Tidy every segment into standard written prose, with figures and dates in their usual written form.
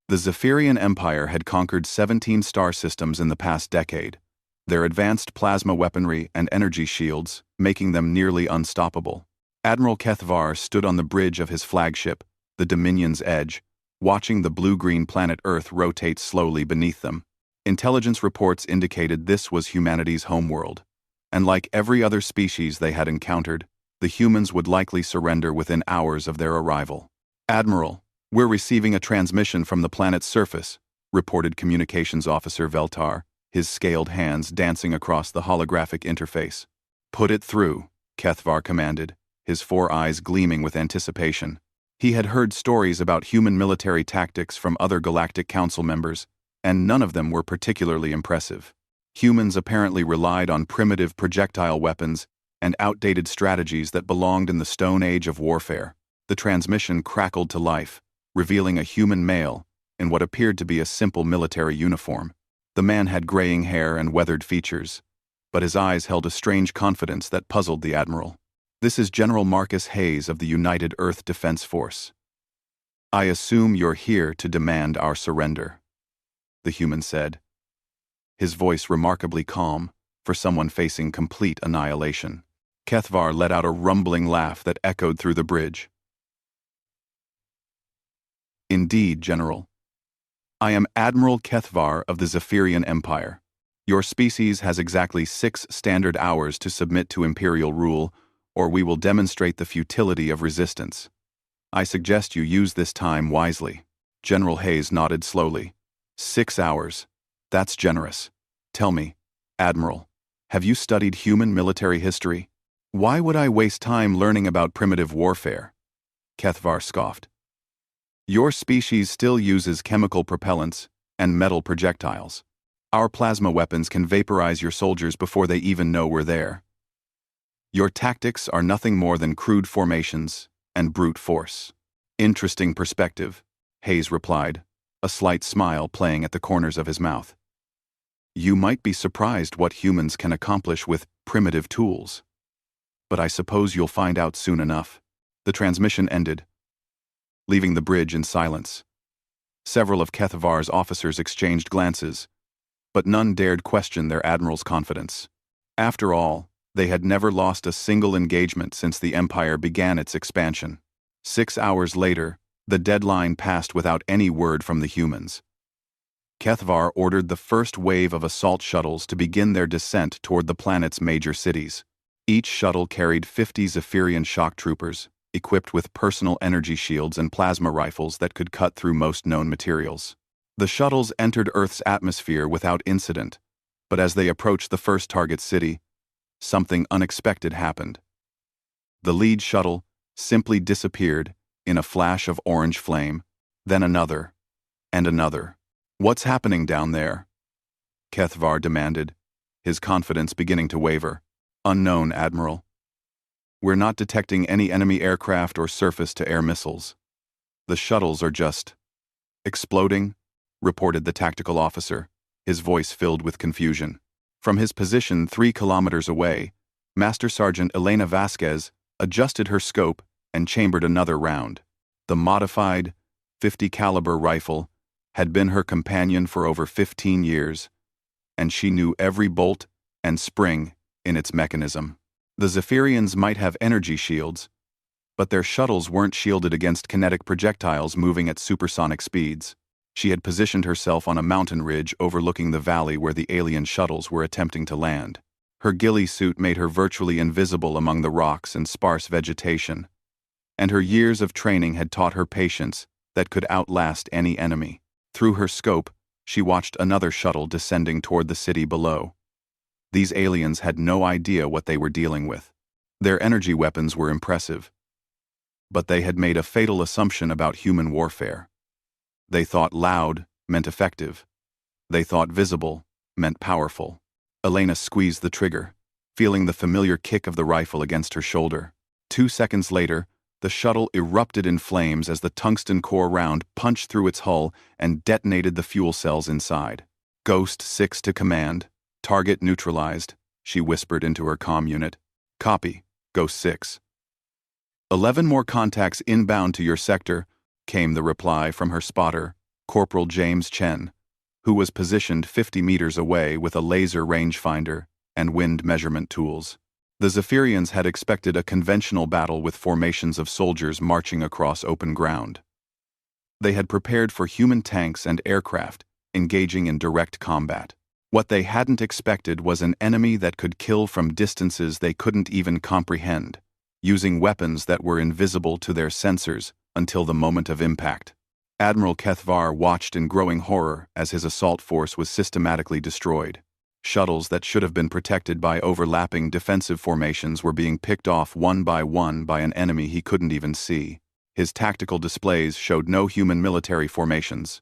The Zephyrian Empire had conquered 17 star systems in the past decade, their advanced plasma weaponry and energy shields making them nearly unstoppable. Admiral Kethvar stood on the bridge of his flagship, the Dominion's Edge, watching the blue-green planet Earth rotate slowly beneath them. Intelligence reports indicated this was humanity's homeworld, and like every other species they had encountered, the humans would likely surrender within hours of their arrival. "Admiral, we're receiving a transmission from the planet's surface," reported Communications Officer Veltar, his scaled hands dancing across the holographic interface. "Put it through," Kethvar commanded, his 4 eyes gleaming with anticipation. He had heard stories about human military tactics from other Galactic Council members, and none of them were particularly impressive. Humans apparently relied on primitive projectile weapons and outdated strategies that belonged in the Stone Age of warfare. The transmission crackled to life, revealing a human male in what appeared to be a simple military uniform. The man had graying hair and weathered features, but his eyes held a strange confidence that puzzled the Admiral. "This is General Marcus Hayes of the United Earth Defense Force. I assume you're here to demand our surrender," the human said, his voice remarkably calm for someone facing complete annihilation. Kethvar let out a rumbling laugh that echoed through the bridge. "Indeed, General. I am Admiral Kethvar of the Zephyrian Empire. Your species has exactly 6 standard hours to submit to Imperial rule, or we will demonstrate the futility of resistance. I suggest you use this time wisely." General Hayes nodded slowly. 6 hours. That's generous. Tell me, Admiral, have you studied human military history? Why would I waste time learning about primitive warfare? Kethvar scoffed. Your species still uses chemical propellants and metal projectiles. Our plasma weapons can vaporize your soldiers before they even know we're there. Your tactics are nothing more than crude formations and brute force. Interesting perspective, Hayes replied, a slight smile playing at the corners of his mouth. You might be surprised what humans can accomplish with primitive tools. But I suppose you'll find out soon enough. The transmission ended, leaving the bridge in silence. Several of Kethvar's officers exchanged glances, but none dared question their admiral's confidence. After all, they had never lost a single engagement since the Empire began its expansion. 6 hours later, the deadline passed without any word from the humans. Kethvar ordered the first wave of assault shuttles to begin their descent toward the planet's major cities. Each shuttle carried 50 Zephyrian shock troopers, equipped with personal energy shields and plasma rifles that could cut through most known materials. The shuttles entered Earth's atmosphere without incident, but as they approached the first target city, something unexpected happened. The lead shuttle simply disappeared in a flash of orange flame, then another, and another. What's happening down there? Kethvar demanded, his confidence beginning to waver. Unknown, Admiral. We're not detecting any enemy aircraft or surface-to-air missiles. The shuttles are just exploding, reported the tactical officer, his voice filled with confusion. From his position 3 kilometers away, Master Sergeant Elena Vasquez adjusted her scope and chambered another round. The modified .50 caliber rifle had been her companion for over 15 years, and she knew every bolt and spring in its mechanism. The Zephyrians might have energy shields, but their shuttles weren't shielded against kinetic projectiles moving at supersonic speeds. She had positioned herself on a mountain ridge overlooking the valley where the alien shuttles were attempting to land. Her ghillie suit made her virtually invisible among the rocks and sparse vegetation, and her years of training had taught her patience that could outlast any enemy. Through her scope, she watched another shuttle descending toward the city below. These aliens had no idea what they were dealing with. Their energy weapons were impressive, but they had made a fatal assumption about human warfare. They thought loud meant effective. They thought visible meant powerful. Elena squeezed the trigger, feeling the familiar kick of the rifle against her shoulder. 2 seconds later, the shuttle erupted in flames as the tungsten core round punched through its hull and detonated the fuel cells inside. Ghost 6 to command. Target neutralized, she whispered into her comm unit. Copy, Ghost 6. 11 more contacts inbound to your sector, came the reply from her spotter, Corporal James Chen, who was positioned 50 meters away with a laser rangefinder and wind measurement tools. The Zephyrians had expected a conventional battle with formations of soldiers marching across open ground. They had prepared for human tanks and aircraft, engaging in direct combat. What they hadn't expected was an enemy that could kill from distances they couldn't even comprehend, using weapons that were invisible to their sensors until the moment of impact. Admiral Kethvar watched in growing horror as his assault force was systematically destroyed. Shuttles that should have been protected by overlapping defensive formations were being picked off one by an enemy he couldn't even see. His tactical displays showed no human military formations.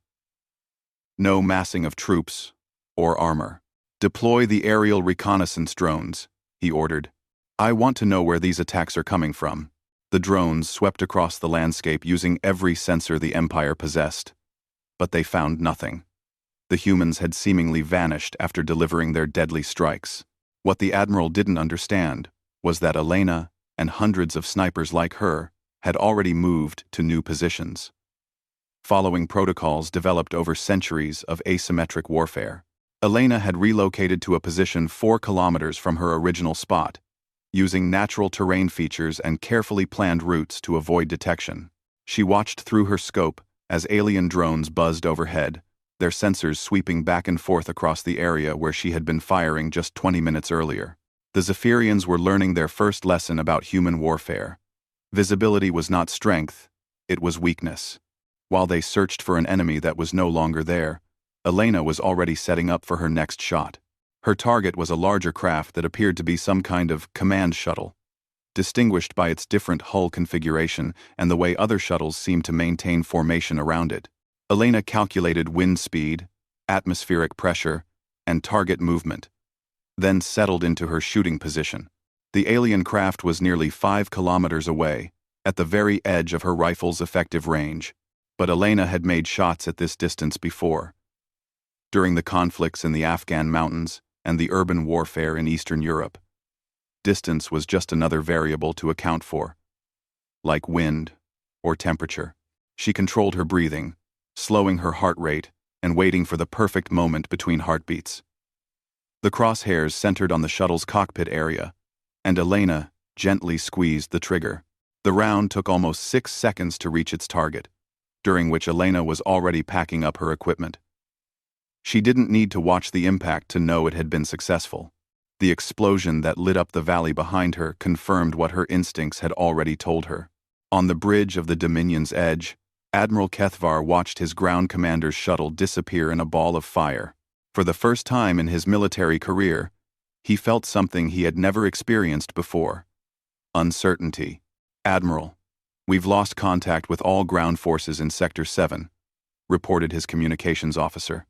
No massing of troops or armor. "Deploy the aerial reconnaissance drones," he ordered. "I want to know where these attacks are coming from." The drones swept across the landscape using every sensor the Empire possessed. But they found nothing. The humans had seemingly vanished after delivering their deadly strikes. What the Admiral didn't understand was that Elena and hundreds of snipers like her had already moved to new positions. Following protocols developed over centuries of asymmetric warfare, Elena had relocated to a position 4 kilometers from her original spot, using natural terrain features and carefully planned routes to avoid detection. She watched through her scope as alien drones buzzed overhead, their sensors sweeping back and forth across the area where she had been firing just 20 minutes earlier. The Zephyrians were learning their first lesson about human warfare. Visibility was not strength, it was weakness. While they searched for an enemy that was no longer there, Elena was already setting up for her next shot. Her target was a larger craft that appeared to be some kind of command shuttle, distinguished by its different hull configuration and the way other shuttles seemed to maintain formation around it. Elena calculated wind speed, atmospheric pressure, and target movement, then settled into her shooting position. The alien craft was nearly 5 kilometers away, at the very edge of her rifle's effective range, but Elena had made shots at this distance before. During the conflicts in the Afghan mountains and the urban warfare in Eastern Europe, distance was just another variable to account for. Like wind or temperature, she controlled her breathing, slowing her heart rate and waiting for the perfect moment between heartbeats. The crosshairs centered on the shuttle's cockpit area, and Elena gently squeezed the trigger. The round took almost 6 seconds to reach its target, during which Elena was already packing up her equipment. She didn't need to watch the impact to know it had been successful. The explosion that lit up the valley behind her confirmed what her instincts had already told her. On the bridge of the Dominion's edge, Admiral Kethvar watched his ground commander's shuttle disappear in a ball of fire. For the first time in his military career, he felt something he had never experienced before. Uncertainty. "Admiral, we've lost contact with all ground forces in Sector 7, reported his communications officer.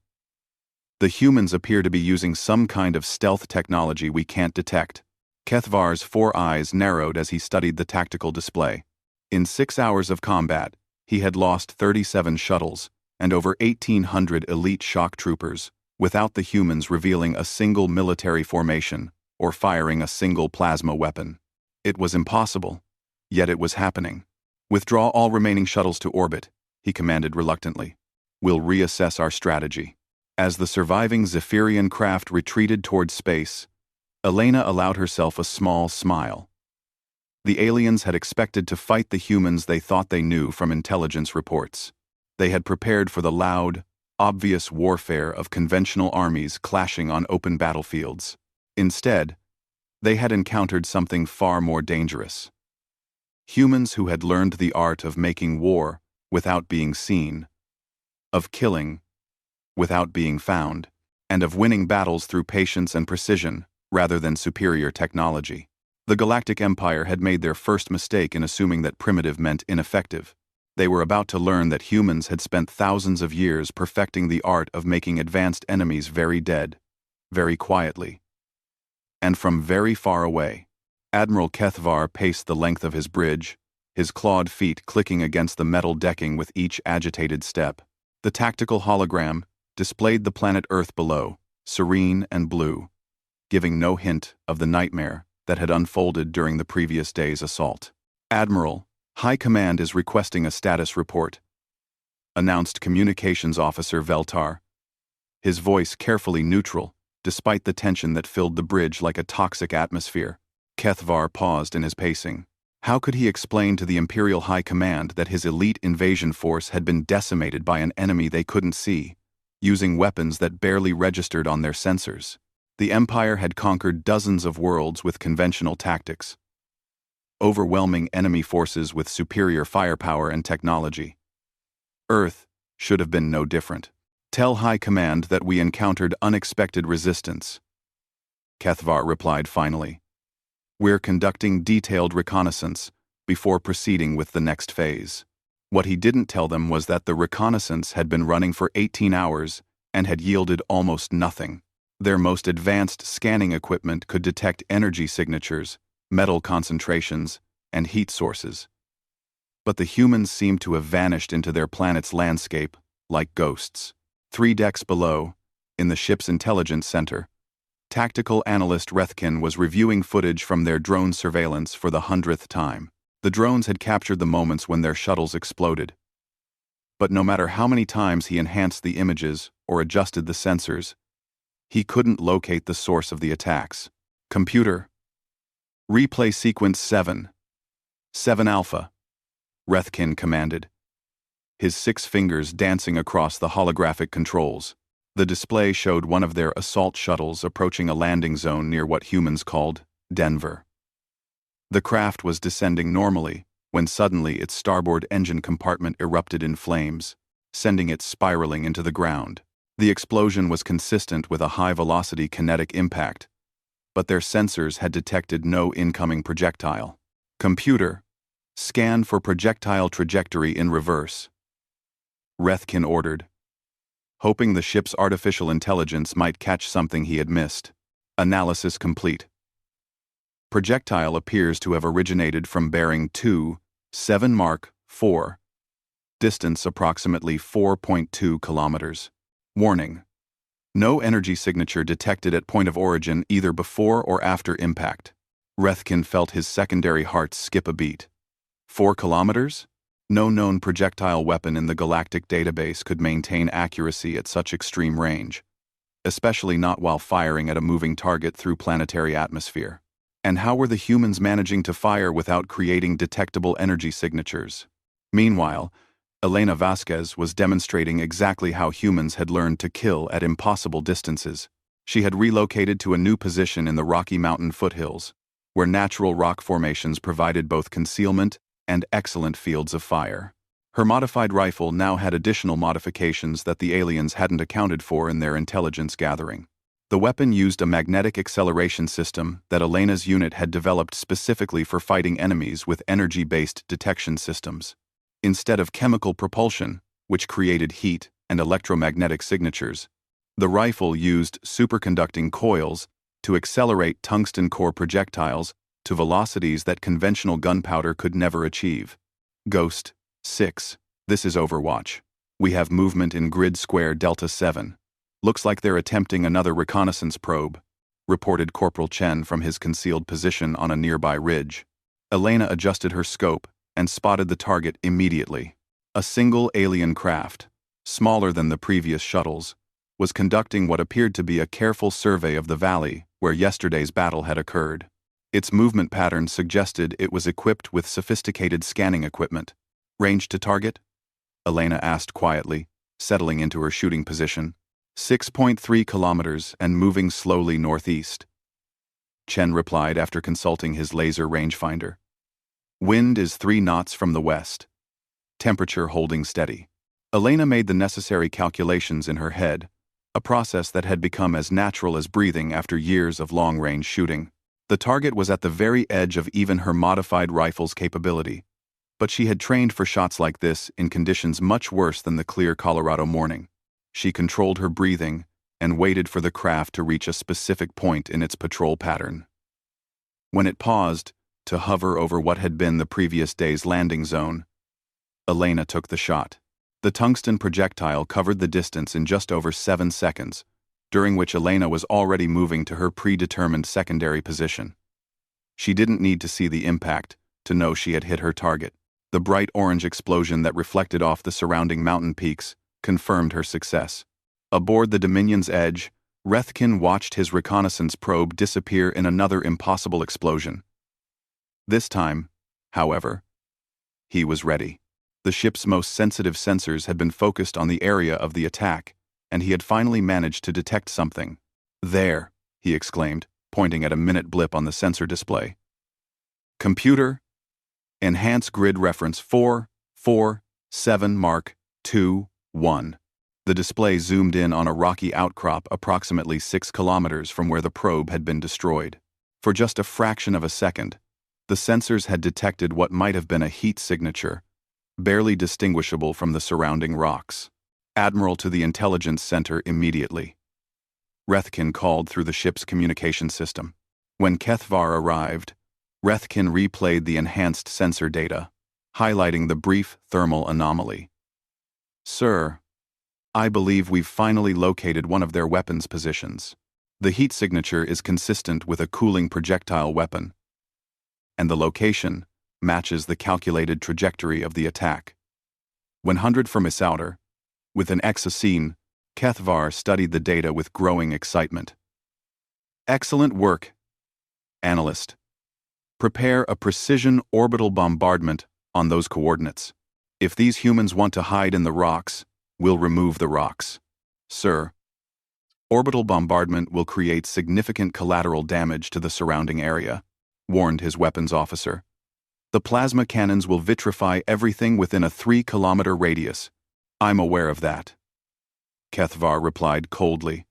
"The humans appear to be using some kind of stealth technology we can't detect." Kethvar's 4 eyes narrowed as he studied the tactical display. In 6 hours of combat, he had lost 37 shuttles and over 1,800 elite shock troopers, without the humans revealing a single military formation or firing a single plasma weapon. It was impossible, yet it was happening. "Withdraw all remaining shuttles to orbit," he commanded reluctantly. "We'll reassess our strategy." As the surviving Zephyrian craft retreated towards space, Elena allowed herself a small smile. The aliens had expected to fight the humans they thought they knew from intelligence reports. They had prepared for the loud, obvious warfare of conventional armies clashing on open battlefields. Instead, they had encountered something far more dangerous. Humans who had learned the art of making war without being seen, of killing without being found, and of winning battles through patience and precision rather than superior technology. The Galactic Empire had made their first mistake in assuming that primitive meant ineffective. They were about to learn that humans had spent thousands of years perfecting the art of making advanced enemies very dead, very quietly. And from very far away, Admiral Kethvar paced the length of his bridge, his clawed feet clicking against the metal decking with each agitated step. The tactical hologram displayed the planet Earth below, serene and blue, giving no hint of the nightmare that had unfolded during the previous day's assault. "Admiral, High Command is requesting a status report." announced Communications Officer Veltar, his voice carefully neutral, despite the tension that filled the bridge like a toxic atmosphere. Kethvar paused in his pacing. How could he explain to the Imperial High Command that his elite invasion force had been decimated by an enemy they couldn't see, using weapons that barely registered on their sensors? The Empire had conquered dozens of worlds with conventional tactics, overwhelming enemy forces with superior firepower and technology. Earth should have been no different. Tell High Command that we encountered unexpected resistance, Kethvar replied finally. We're conducting detailed reconnaissance before proceeding with the next phase. What he didn't tell them was that the reconnaissance had been running for 18 hours and had yielded almost nothing. Their most advanced scanning equipment could detect energy signatures, metal concentrations, and heat sources. But the humans seemed to have vanished into their planet's landscape like ghosts. 3 decks below, in the ship's intelligence center, Tactical Analyst Rethkin was reviewing footage from their drone surveillance for the 100th time. The drones had captured the moments when their shuttles exploded. But no matter how many times he enhanced the images or adjusted the sensors, he couldn't locate the source of the attacks. Computer, replay sequence 7. 7 Alpha, Rethkin commanded, his 6 fingers dancing across the holographic controls. The display showed one of their assault shuttles approaching a landing zone near what humans called Denver. The craft was descending normally when suddenly its starboard engine compartment erupted in flames, sending it spiraling into the ground. The explosion was consistent with a high-velocity kinetic impact, but their sensors had detected no incoming projectile. Computer, scan for projectile trajectory in reverse, Rethkin ordered, hoping the ship's artificial intelligence might catch something he had missed. Analysis complete. Projectile appears to have originated from bearing 27 Mark 4. Distance approximately 4.2 kilometers. Warning: no energy signature detected at point of origin either before or after impact. Rethkin felt his secondary heart skip a beat. 4 kilometers? No known projectile weapon in the Galactic database could maintain accuracy at such extreme range, especially not while firing at a moving target through planetary atmosphere. And how were the humans managing to fire without creating detectable energy signatures? Meanwhile, Elena Vasquez was demonstrating exactly how humans had learned to kill at impossible distances. She had relocated to a new position in the Rocky Mountain foothills, where natural rock formations provided both concealment and excellent fields of fire. Her modified rifle now had additional modifications that the aliens hadn't accounted for in their intelligence gathering. The weapon used a magnetic acceleration system that Elena's unit had developed specifically for fighting enemies with energy-based detection systems. Instead of chemical propulsion, which created heat and electromagnetic signatures, the rifle used superconducting coils to accelerate tungsten core projectiles to velocities that conventional gunpowder could never achieve. Ghost 6. This is Overwatch. We have movement in grid square Delta 7. Looks like they're attempting another reconnaissance probe, reported Corporal Chen from his concealed position on a nearby ridge. Elena adjusted her scope and spotted the target immediately. A single alien craft, smaller than the previous shuttles, was conducting what appeared to be a careful survey of the valley where yesterday's battle had occurred. Its movement pattern suggested it was equipped with sophisticated scanning equipment. Range to target? Elena asked quietly, settling into her shooting position. 6.3 kilometers and moving slowly northeast, Chen replied after consulting his laser rangefinder. Wind is 3 knots from the west. Temperature holding steady. Elena made the necessary calculations in her head, a process that had become as natural as breathing after years of long-range shooting. The target was at the very edge of even her modified rifle's capability, but she had trained for shots like this in conditions much worse than the clear Colorado morning. She controlled her breathing and waited for the craft to reach a specific point in its patrol pattern. When it paused to hover over what had been the previous day's landing zone, Elena took the shot. The tungsten projectile covered the distance in just over 7 seconds, during which Elena was already moving to her predetermined secondary position. She didn't need to see the impact to know she had hit her target. The bright orange explosion that reflected off the surrounding mountain peaks confirmed her success. Aboard the Dominion's Edge, Rethkin watched his reconnaissance probe disappear in another impossible explosion. This time, however, he was ready. The ship's most sensitive sensors had been focused on the area of the attack, and he had finally managed to detect something. "There," he exclaimed, pointing at a minute blip on the sensor display. "Computer, enhance grid reference 447 Mark 2-1. The display zoomed in on a rocky outcrop approximately 6 kilometers from where the probe had been destroyed. For just a fraction of a second, the sensors had detected what might have been a heat signature, barely distinguishable from the surrounding rocks. "Admiral, to the intelligence center immediately," Rethkin called through the ship's communication system. When Kethvar arrived, Rethkin replayed the enhanced sensor data, highlighting the brief thermal anomaly. "Sir, I believe we've finally located one of their weapons positions. The heat signature is consistent with a cooling projectile weapon, and the location matches the calculated trajectory of the attack." 100 from Isouter, with an exoscene, Kethvar studied the data with growing excitement. "Excellent work, Analyst. Prepare a precision orbital bombardment on those coordinates. If these humans want to hide in the rocks, we'll remove the rocks. Sir, orbital bombardment will create significant collateral damage to the surrounding area," warned his weapons officer. "The plasma cannons will vitrify everything within a 3-kilometer radius. I'm aware of that," Kethvar replied coldly.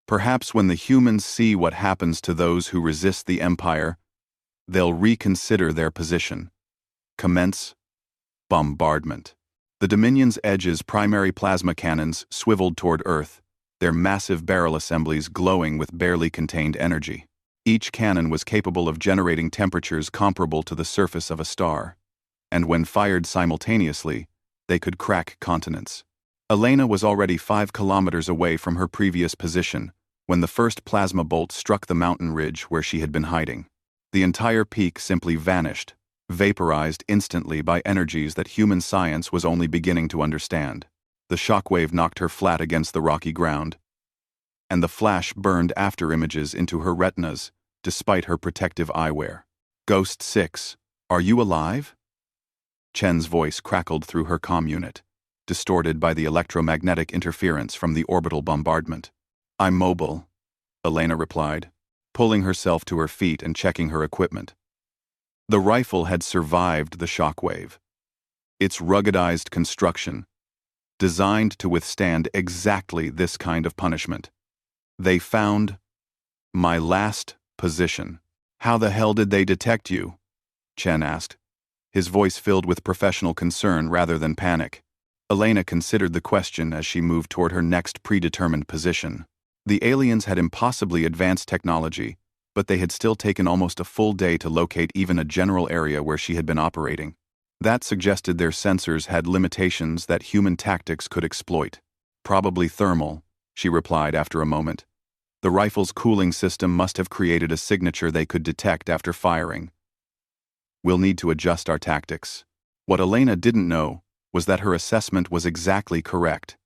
"Perhaps when the humans see what happens to those who resist the Empire, they'll reconsider their position. Commence bombardment." The Dominion's Edge's primary plasma cannons swiveled toward Earth, their massive barrel assemblies glowing with barely contained energy. Each cannon was capable of generating temperatures comparable to the surface of a star, and when fired simultaneously, they could crack continents. Elena was already 5 kilometers away from her previous position when the first plasma bolt struck the mountain ridge where she had been hiding. The entire peak simply vanished, vaporized instantly by energies that human science was only beginning to understand. The shockwave knocked her flat against the rocky ground, and the flash burned after images into her retinas, despite her protective eyewear. "Ghost 6, are you alive?" Chen's voice crackled through her comm unit, distorted by the electromagnetic interference from the orbital bombardment. "I'm mobile," Elena replied, pulling herself to her feet and checking her equipment. The rifle had survived the shockwave. Its ruggedized construction, designed to withstand exactly this kind of punishment. "They found my last position." "How the hell did they detect you?" Chen asked, his voice filled with professional concern rather than panic. Elena considered the question as she moved toward her next predetermined position. The aliens had impossibly advanced technology, but they had still taken almost a full day to locate even a general area where she had been operating. That suggested their sensors had limitations that human tactics could exploit. "Probably thermal," she replied after a moment. "The rifle's cooling system must have created a signature they could detect after firing. We'll need to adjust our tactics." What Elena didn't know was that her assessment was exactly correct,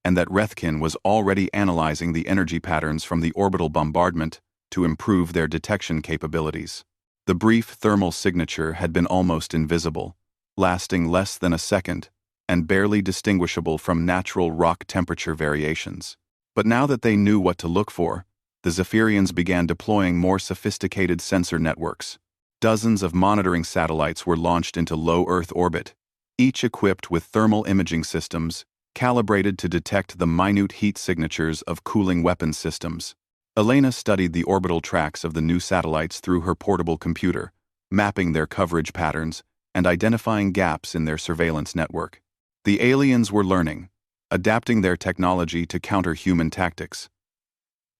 and that Rethkin was already analyzing the energy patterns from the orbital bombardment to improve their detection capabilities. The brief thermal signature had been almost invisible, lasting less than a second, and barely distinguishable from natural rock temperature variations. But now that they knew what to look for, the Zephyrians began deploying more sophisticated sensor networks. Dozens of monitoring satellites were launched into low Earth orbit, each equipped with thermal imaging systems calibrated to detect the minute heat signatures of cooling weapon systems. Elena studied the orbital tracks of the new satellites through her portable computer, mapping their coverage patterns and identifying gaps in their surveillance network. The aliens were learning, adapting their technology to counter human tactics.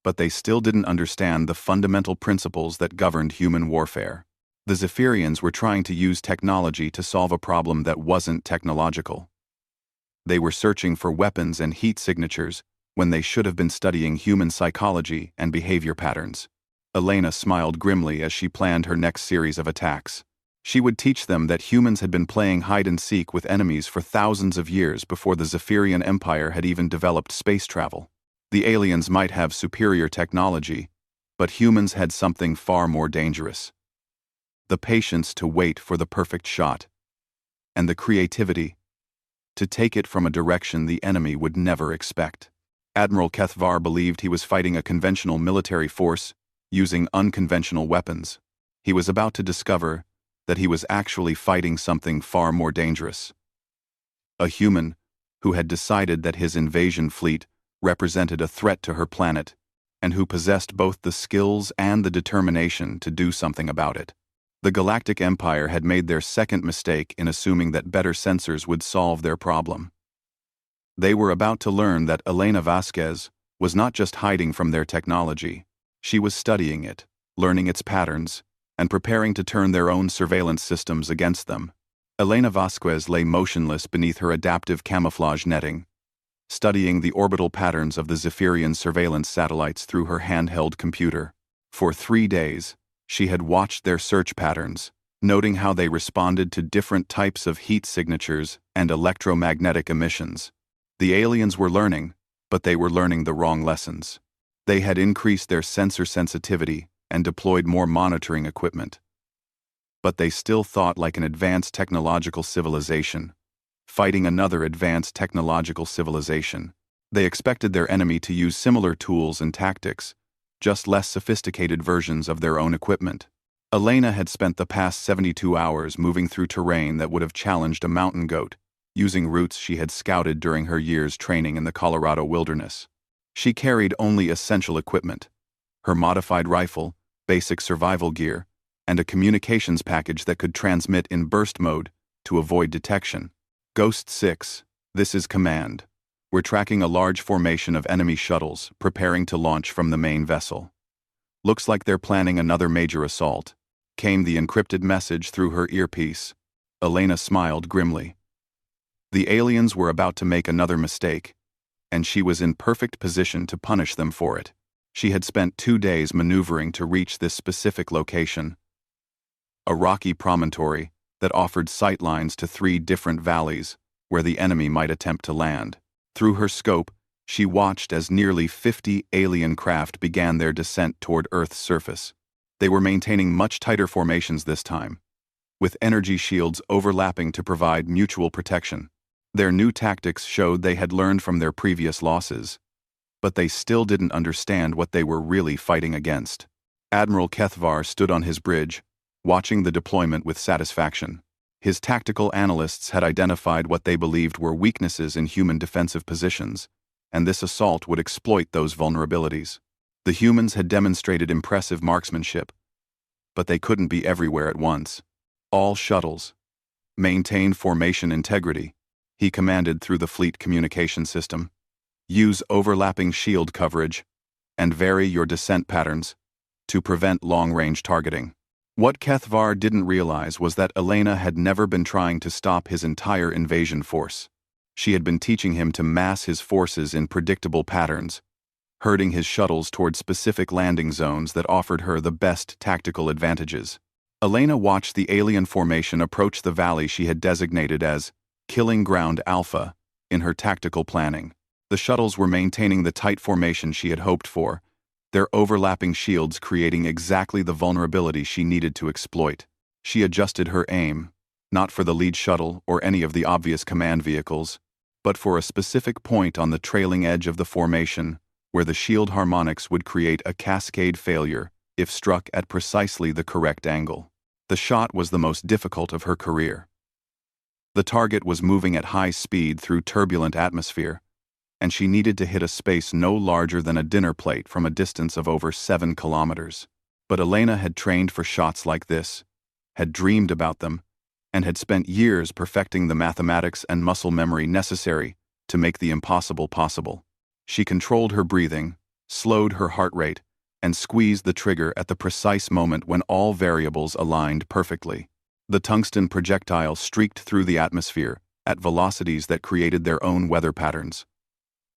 But they still didn't understand the fundamental principles that governed human warfare. The Zephyrians were trying to use technology to solve a problem that wasn't technological. They were searching for weapons and heat signatures when they should have been studying human psychology and behavior patterns. Elena smiled grimly as she planned her next series of attacks. She would teach them that humans had been playing hide-and-seek with enemies for thousands of years before the Zephyrian Empire had even developed space travel. The aliens might have superior technology, but humans had something far more dangerous. The patience to wait for the perfect shot, and the creativity to take it from a direction the enemy would never expect. Admiral Kethvar believed he was fighting a conventional military force using unconventional weapons. He was about to discover that he was actually fighting something far more dangerous. A human who had decided that his invasion fleet represented a threat to her planet, and who possessed both the skills and the determination to do something about it. The Galactic Empire had made their second mistake in assuming that better sensors would solve their problem. They were about to learn that Elena Vasquez was not just hiding from their technology, she was studying it, learning its patterns, and preparing to turn their own surveillance systems against them. Elena Vasquez lay motionless beneath her adaptive camouflage netting, studying the orbital patterns of the Zephyrian surveillance satellites through her handheld computer. For 3 days, she had watched their search patterns, noting how they responded to different types of heat signatures and electromagnetic emissions. The aliens were learning, but they were learning the wrong lessons. They had increased their sensor sensitivity and deployed more monitoring equipment. But they still thought like an advanced technological civilization, fighting another advanced technological civilization. They expected their enemy to use similar tools and tactics, just less sophisticated versions of their own equipment. Elena had spent the past 72 hours moving through terrain that would have challenged a mountain goat, using routes she had scouted during her years training in the Colorado wilderness. She carried only essential equipment: her modified rifle, basic survival gear, and a communications package that could transmit in burst mode to avoid detection. Ghost 6, this is command. We're tracking a large formation of enemy shuttles preparing to launch from the main vessel. Looks like they're planning another major assault, came the encrypted message through her earpiece. Elena smiled grimly. The aliens were about to make another mistake, and she was in perfect position to punish them for it. She had spent 2 days maneuvering to reach this specific location, a rocky promontory that offered sightlines to 3 different valleys where the enemy might attempt to land. Through her scope, she watched as nearly 50 alien craft began their descent toward Earth's surface. They were maintaining much tighter formations this time, with energy shields overlapping to provide mutual protection. Their new tactics showed they had learned from their previous losses, but they still didn't understand what they were really fighting against. Admiral Kethvar stood on his bridge, watching the deployment with satisfaction. His tactical analysts had identified what they believed were weaknesses in human defensive positions, and this assault would exploit those vulnerabilities. The humans had demonstrated impressive marksmanship, but they couldn't be everywhere at once. All shuttles, maintain formation integrity, he commanded through the fleet communication system. Use overlapping shield coverage, and vary your descent patterns to prevent long-range targeting. What Kethvar didn't realize was that Elena had never been trying to stop his entire invasion force. She had been teaching him to mass his forces in predictable patterns, herding his shuttles toward specific landing zones that offered her the best tactical advantages. Elena watched the alien formation approach the valley she had designated as Killing Ground Alpha in her tactical planning. The shuttles were maintaining the tight formation she had hoped for, their overlapping shields creating exactly the vulnerability she needed to exploit. She adjusted her aim, not for the lead shuttle or any of the obvious command vehicles, but for a specific point on the trailing edge of the formation, where the shield harmonics would create a cascade failure if struck at precisely the correct angle. The shot was the most difficult of her career. The target was moving at high speed through turbulent atmosphere, and she needed to hit a space no larger than a dinner plate from a distance of over 7 kilometers. But Elena had trained for shots like this, had dreamed about them, and had spent years perfecting the mathematics and muscle memory necessary to make the impossible possible. She controlled her breathing, slowed her heart rate, and squeezed the trigger at the precise moment when all variables aligned perfectly. The tungsten projectile streaked through the atmosphere at velocities that created their own weather patterns,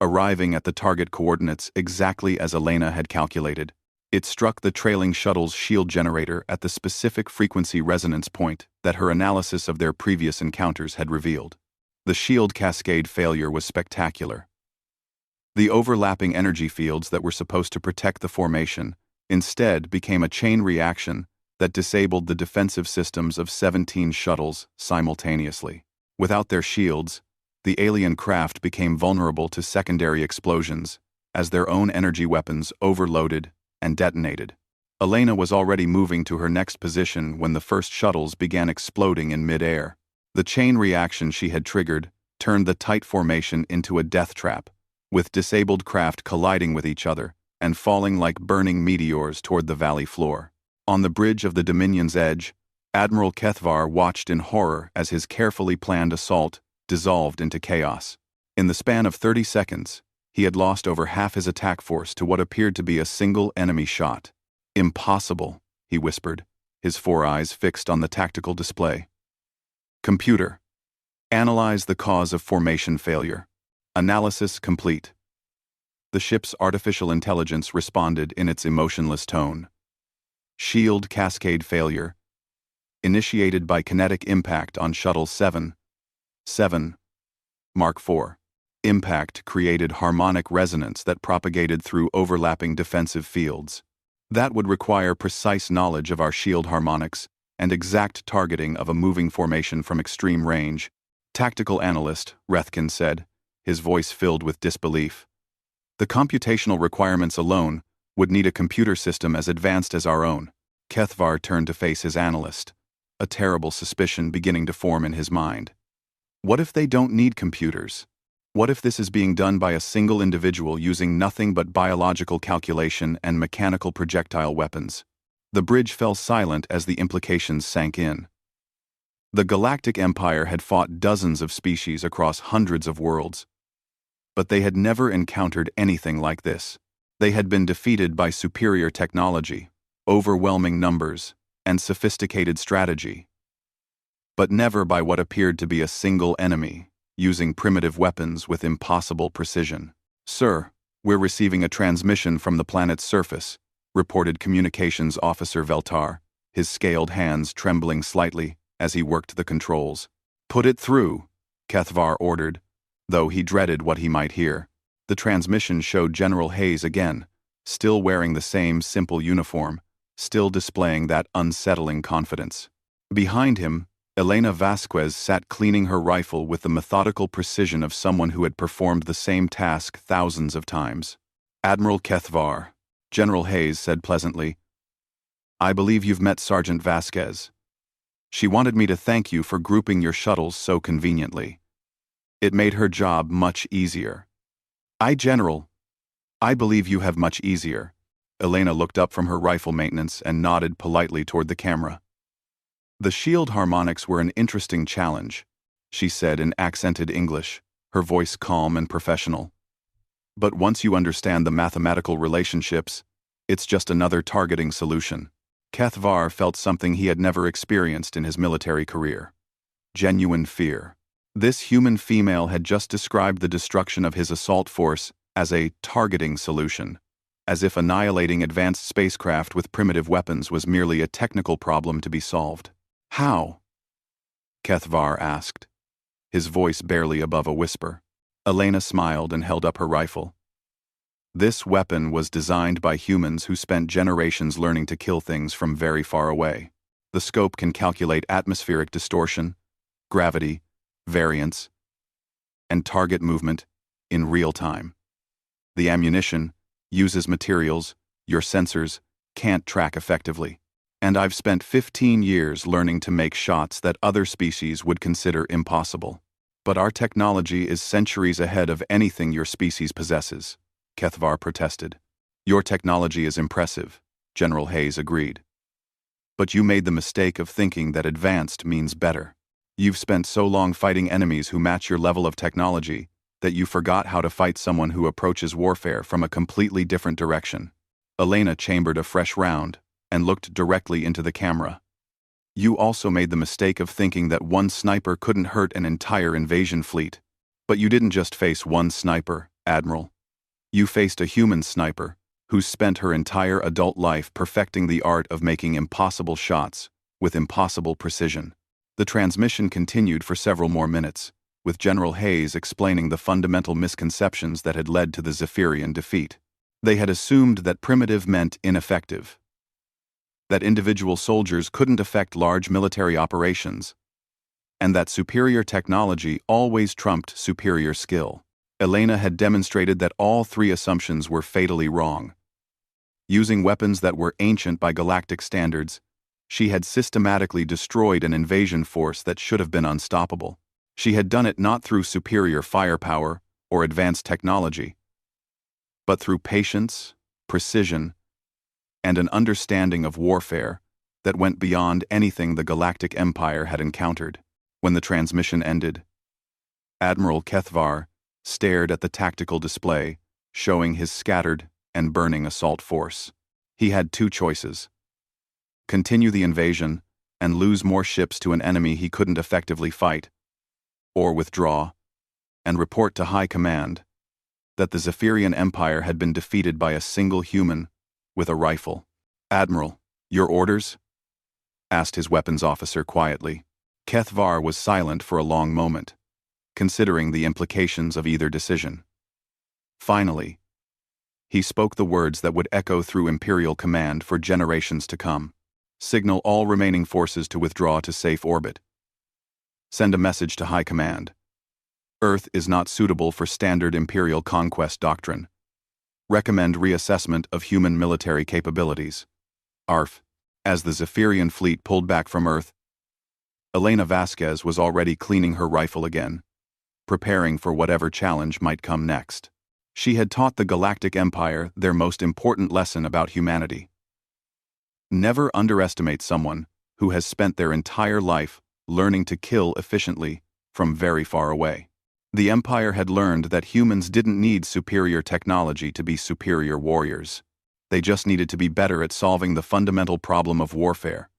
arriving at the target coordinates exactly as Elena had calculated. It struck the trailing shuttle's shield generator at the specific frequency resonance point that her analysis of their previous encounters had revealed. The shield cascade failure was spectacular. The overlapping energy fields that were supposed to protect the formation instead became a chain reaction that disabled the defensive systems of 17 shuttles simultaneously. Without their shields, the alien craft became vulnerable to secondary explosions as their own energy weapons overloaded and detonated. Elena was already moving to her next position when the first shuttles began exploding in mid-air. The chain reaction she had triggered turned the tight formation into a death trap, with disabled craft colliding with each other and falling like burning meteors toward the valley floor. On the bridge of the Dominion's edge, Admiral Kethvar watched in horror as his carefully planned assault dissolved into chaos. In the span of 30 seconds, he had lost over half his attack force to what appeared to be a single enemy shot. "Impossible," he whispered, his 4 eyes fixed on the tactical display. "Computer, analyze the cause of formation failure. Analysis complete." The ship's artificial intelligence responded in its emotionless tone. "Shield cascade failure. Initiated by kinetic impact on Shuttle 7 Mark IV. Impact created harmonic resonance that propagated through overlapping defensive fields. That would require precise knowledge of our shield harmonics and exact targeting of a moving formation from extreme range." Tactical analyst, Rethkin said, his voice filled with disbelief. "The computational requirements alone would need a computer system as advanced as our own." Kethvar turned to face his analyst, a terrible suspicion beginning to form in his mind. What if they don't need computers? What if this is being done by a single individual using nothing but biological calculation and mechanical projectile weapons? The bridge fell silent as the implications sank in. The Galactic Empire had fought dozens of species across hundreds of worlds, but they had never encountered anything like this. They had been defeated by superior technology, overwhelming numbers, and sophisticated strategy, but never by what appeared to be a single enemy, using primitive weapons with impossible precision. "Sir, we're receiving a transmission from the planet's surface," reported Communications Officer Veltar, his scaled hands trembling slightly as he worked the controls. "Put it through," Kethvar ordered, though he dreaded what he might hear. The transmission showed General Hayes again, still wearing the same simple uniform, still displaying that unsettling confidence. Behind him, Elena Vasquez sat cleaning her rifle with the methodical precision of someone who had performed the same task thousands of times. "Admiral Kethvar," General Hayes said pleasantly, "I believe you've met Sergeant Vasquez. She wanted me to thank you for grouping your shuttles so conveniently. It made her job much easier." General, I believe you have much easier." Elena looked up from her rifle maintenance and nodded politely toward the camera. "The shield harmonics were an interesting challenge," she said in accented English, her voice calm and professional. "But once you understand the mathematical relationships, it's just another targeting solution." Kethvar felt something he had never experienced in his military career. Genuine fear. This human female had just described the destruction of his assault force as a targeting solution, as if annihilating advanced spacecraft with primitive weapons was merely a technical problem to be solved. "How?" Kethvar asked, his voice barely above a whisper. Elena smiled and held up her rifle. "This weapon was designed by humans who spent generations learning to kill things from very far away. The scope can calculate atmospheric distortion, gravity, variance, and target movement in real time. The ammunition uses materials your sensors can't track effectively. And I've spent 15 years learning to make shots that other species would consider impossible. But our technology is centuries ahead of anything your species possesses," Kethvar protested. "Your technology is impressive," General Hayes agreed. "But you made the mistake of thinking that advanced means better. You've spent so long fighting enemies who match your level of technology that you forgot how to fight someone who approaches warfare from a completely different direction." Elena chambered a fresh round and looked directly into the camera. "You also made the mistake of thinking that one sniper couldn't hurt an entire invasion fleet. But you didn't just face one sniper, Admiral. You faced a human sniper who spent her entire adult life perfecting the art of making impossible shots with impossible precision. The transmission continued for several more minutes, with General Hayes explaining the fundamental misconceptions that had led to the Zephyrian defeat. They had assumed that primitive meant ineffective, that individual soldiers couldn't affect large military operations, and that superior technology always trumped superior skill. Elena had demonstrated that all three assumptions were fatally wrong. Using weapons that were ancient by galactic standards, she had systematically destroyed an invasion force that should have been unstoppable. She had done it not through superior firepower or advanced technology, but through patience, precision, and an understanding of warfare that went beyond anything the Galactic Empire had encountered. When the transmission ended, Admiral Kethvar stared at the tactical display, showing his scattered and burning assault force. He had two choices: continue the invasion and lose more ships to an enemy he couldn't effectively fight, or withdraw and report to High Command that the Zephyrian Empire had been defeated by a single human with a rifle. "Admiral, your orders?" asked his weapons officer quietly. Kethvar was silent for a long moment, considering the implications of either decision. Finally, he spoke the words that would echo through Imperial command for generations to come. "Signal all remaining forces to withdraw to safe orbit. Send a message to High Command. Earth is not suitable for standard Imperial conquest doctrine. Recommend reassessment of human military capabilities. ARF." As the Zephyrian fleet pulled back from Earth, Elena Vasquez was already cleaning her rifle again, preparing for whatever challenge might come next. She had taught the Galactic Empire their most important lesson about humanity. Never underestimate someone who has spent their entire life learning to kill efficiently from very far away. The Empire had learned that humans didn't need superior technology to be superior warriors. They just needed to be better at solving the fundamental problem of warfare,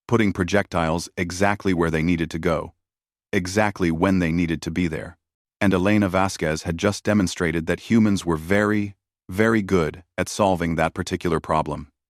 putting projectiles exactly where they needed to go, exactly when they needed to be there. And Elena Vasquez had just demonstrated that humans were very, very good at solving that particular problem.